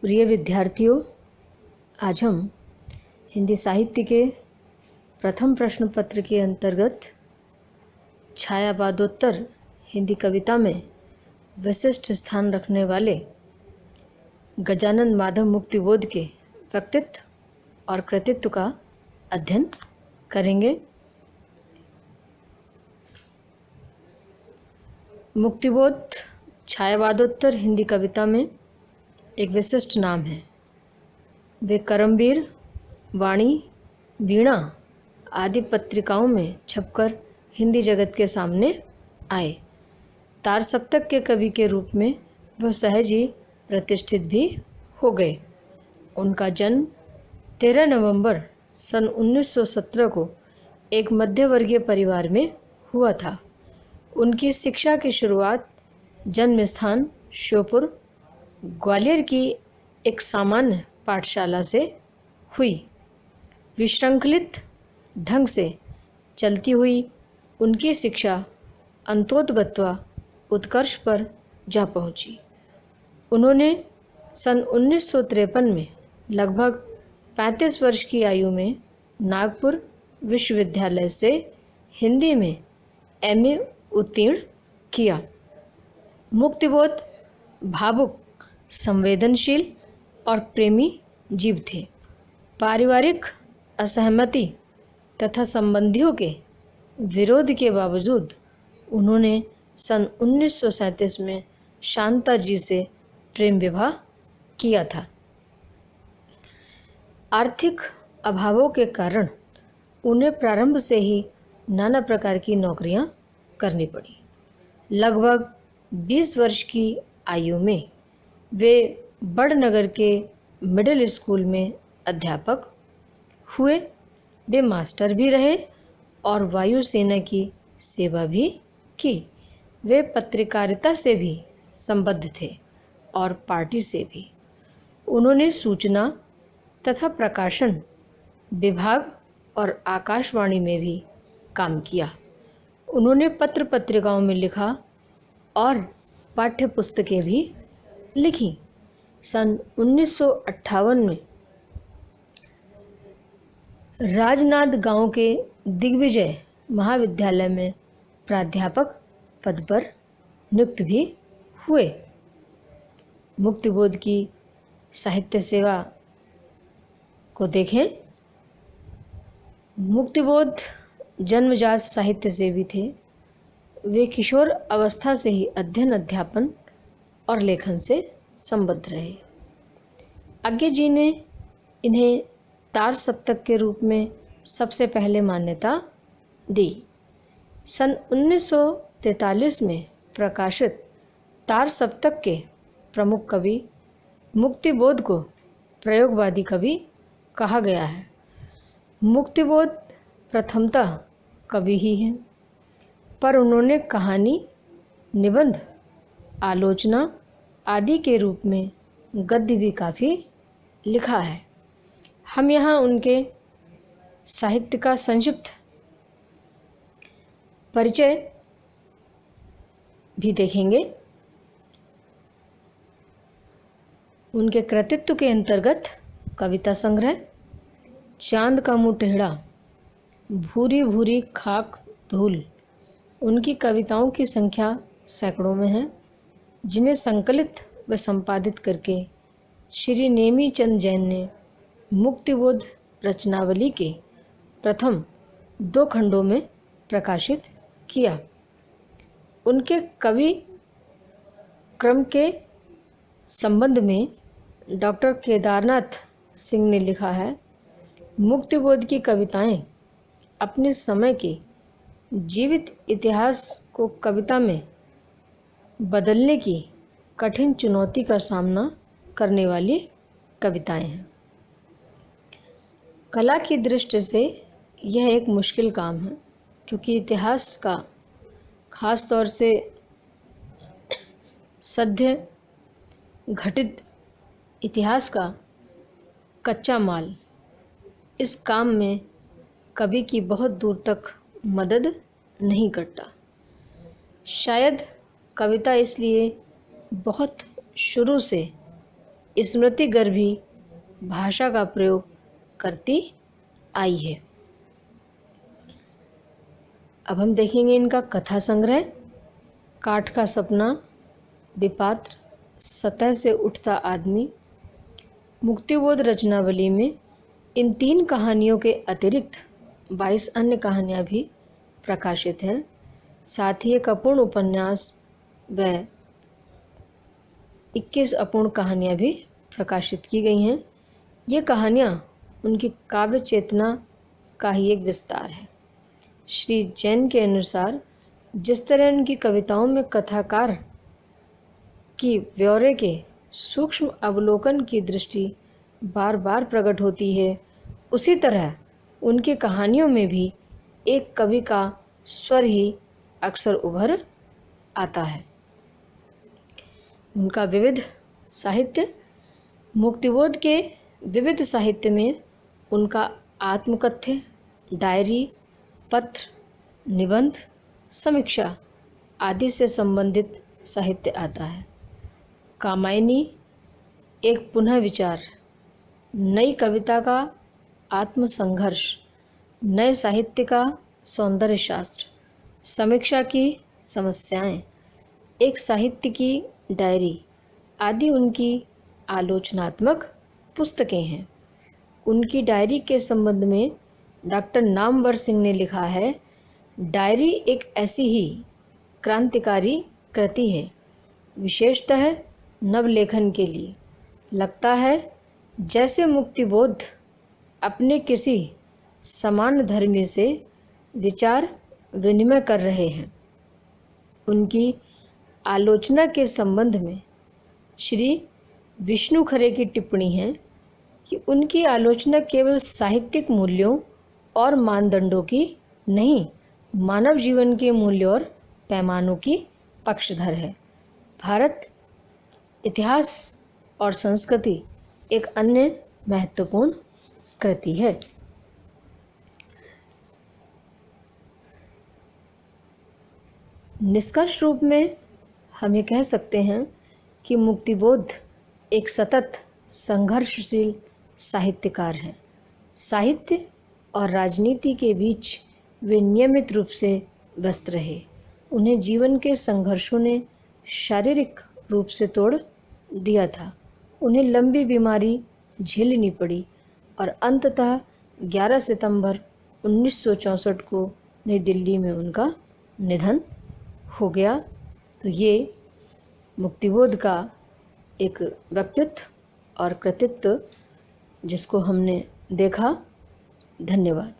प्रिय विद्यार्थियों, आज हम हिंदी साहित्य के प्रथम प्रश्न पत्र के अंतर्गत छायावादोत्तर हिंदी कविता में विशिष्ट स्थान रखने वाले गजानन माधव मुक्तिबोध के व्यक्तित्व और कृतित्व का अध्ययन करेंगे। मुक्तिबोध छायावादोत्तर हिंदी कविता में एक विशिष्ट नाम है। वे करमवीर, वाणी, वीणा आदि पत्रिकाओं में छपकर हिंदी जगत के सामने आए। तार सप्तक के कवि के रूप में वह सहज ही प्रतिष्ठित भी हो गए। उनका जन्म 13 नवंबर सन 1917 को एक मध्यवर्गीय परिवार में हुआ था। उनकी शिक्षा की शुरुआत जन्म स्थान श्योपुर ग्वालियर की एक सामान्य पाठशाला से हुई। विश्रंखलित ढंग से चलती हुई उनकी शिक्षा अंतोतगत्वा उत्कर्ष पर जा पहुंची। उन्होंने सन 1953 में लगभग 35 वर्ष की आयु में नागपुर विश्वविद्यालय से हिंदी में एमए उत्तीर्ण किया। मुक्तिबोध भावुक, संवेदनशील और प्रेमी जीव थे। पारिवारिक असहमति तथा संबंधियों के विरोध के बावजूद उन्होंने सन 1937 में शांता जी से प्रेम विवाह किया था। आर्थिक अभावों के कारण उन्हें प्रारंभ से ही नाना प्रकार की नौकरियां करनी पड़ी। लगभग 20 वर्ष की आयु में वे बड़नगर के मिडिल स्कूल में अध्यापक हुए। वे मास्टर भी रहे और वायुसेना की सेवा भी की। वे पत्रकारिता से भी संबद्ध थे और पार्टी से भी। उन्होंने सूचना तथा प्रकाशन विभाग और आकाशवाणी में भी काम किया। उन्होंने पत्र पत्रिकाओं में लिखा और पाठ्य पुस्तकें भी लिखी। सन 1958 में राजनांद गांव के दिग्विजय महाविद्यालय में प्राध्यापक पद पर नियुक्त भी हुए। मुक्तिबोध की साहित्य सेवा को देखें। मुक्तिबोध जन्मजात साहित्य सेवी थे। वे किशोर अवस्था से ही अध्ययन, अध्यापन और लेखन से संबद्ध रहे। आज्ञा जी ने इन्हें तार सप्तक के रूप में सबसे पहले मान्यता दी। सन 1943 में प्रकाशित तार सप्तक के प्रमुख कवि मुक्तिबोध को प्रयोगवादी कवि कहा गया है। मुक्तिबोध प्रथमतः कवि ही हैं, पर उन्होंने कहानी, निबंध, आलोचना आदि के रूप में गद्य भी काफ़ी लिखा है। हम यहाँ उनके साहित्य का संक्षिप्त परिचय भी देखेंगे। उनके कृतित्व के अंतर्गत कविता संग्रह चांद का मुँह टेढ़ा, भूरी भूरी खाक धूल। उनकी कविताओं की संख्या सैकड़ों में है, जिन्हें संकलित व संपादित करके श्री नेमीचंद जैन ने मुक्तिबोध रचनावली के प्रथम 2 खंडों में प्रकाशित किया। उनके कवि क्रम के संबंध में डॉक्टर केदारनाथ सिंह ने लिखा है, मुक्तिबोध की कविताएं अपने समय के जीवित इतिहास को कविता में बदलने की कठिन चुनौती का सामना करने वाली कविताएं हैं। कला की दृष्टि से यह एक मुश्किल काम है, क्योंकि इतिहास का, खास तौर से सद्य घटित इतिहास का कच्चा माल इस काम में कवि की बहुत दूर तक मदद नहीं करता। शायद कविता इसलिए बहुत शुरू से स्मृतिगर्भी भाषा का प्रयोग करती आई है। अब हम देखेंगे इनका कथा संग्रह। काठ का सपना, विपात्र, सतह से उठता आदमी। मुक्तिबोध रचनावली में इन 3 कहानियों के अतिरिक्त 22 अन्य कहानियाँ भी प्रकाशित हैं। साथ ही एक अपूर्ण उपन्यास व 21 अपूर्ण कहानियाँ भी प्रकाशित की गई हैं। ये कहानियाँ उनकी काव्य चेतना का ही एक विस्तार है। श्री जैन के अनुसार जिस तरह उनकी कविताओं में कथाकार की ब्यौरे के सूक्ष्म अवलोकन की दृष्टि बार बार प्रकट होती है, उसी तरह उनकी कहानियों में भी एक कवि का स्वर ही अक्सर उभर आता है। उनका विविध साहित्य। मुक्तिबोध के विविध साहित्य में उनका आत्मकथ्य, डायरी, पत्र, निबंध, समीक्षा आदि से संबंधित साहित्य आता है। कामायनी एक पुनः विचार, नई कविता का आत्मसंघर्ष, नए साहित्य का सौंदर्य शास्त्र, समीक्षा की समस्याएं, एक साहित्य की डायरी आदि उनकी आलोचनात्मक पुस्तकें हैं। उनकी डायरी के संबंध में डॉक्टर नामवर सिंह ने लिखा है, डायरी एक ऐसी ही क्रांतिकारी कृति है, विशेषतः नवलेखन के लिए। लगता है जैसे मुक्तिबोध अपने किसी समान धर्मी से विचार विनिमय कर रहे हैं। उनकी आलोचना के संबंध में श्री विष्णु खरे की टिप्पणी है कि उनकी आलोचना केवल साहित्यिक मूल्यों और मानदंडों की नहीं, मानव जीवन के मूल्यों और पैमानों की पक्षधर है। भारत, इतिहास और संस्कृति एक अन्य महत्वपूर्ण कृति है। निष्कर्ष रूप में हम ये कह सकते हैं कि मुक्तिबोध एक सतत संघर्षशील साहित्यकार हैं। साहित्य और राजनीति के बीच वे नियमित रूप से व्यस्त रहे। उन्हें जीवन के संघर्षों ने शारीरिक रूप से तोड़ दिया था। उन्हें लंबी बीमारी झेलनी पड़ी और अंततः 11 सितंबर 1964 को नई दिल्ली में उनका निधन हो गया। तो ये मुक्तिबोध का एक व्यक्तित्व और कृतित्व जिसको हमने देखा। धन्यवाद।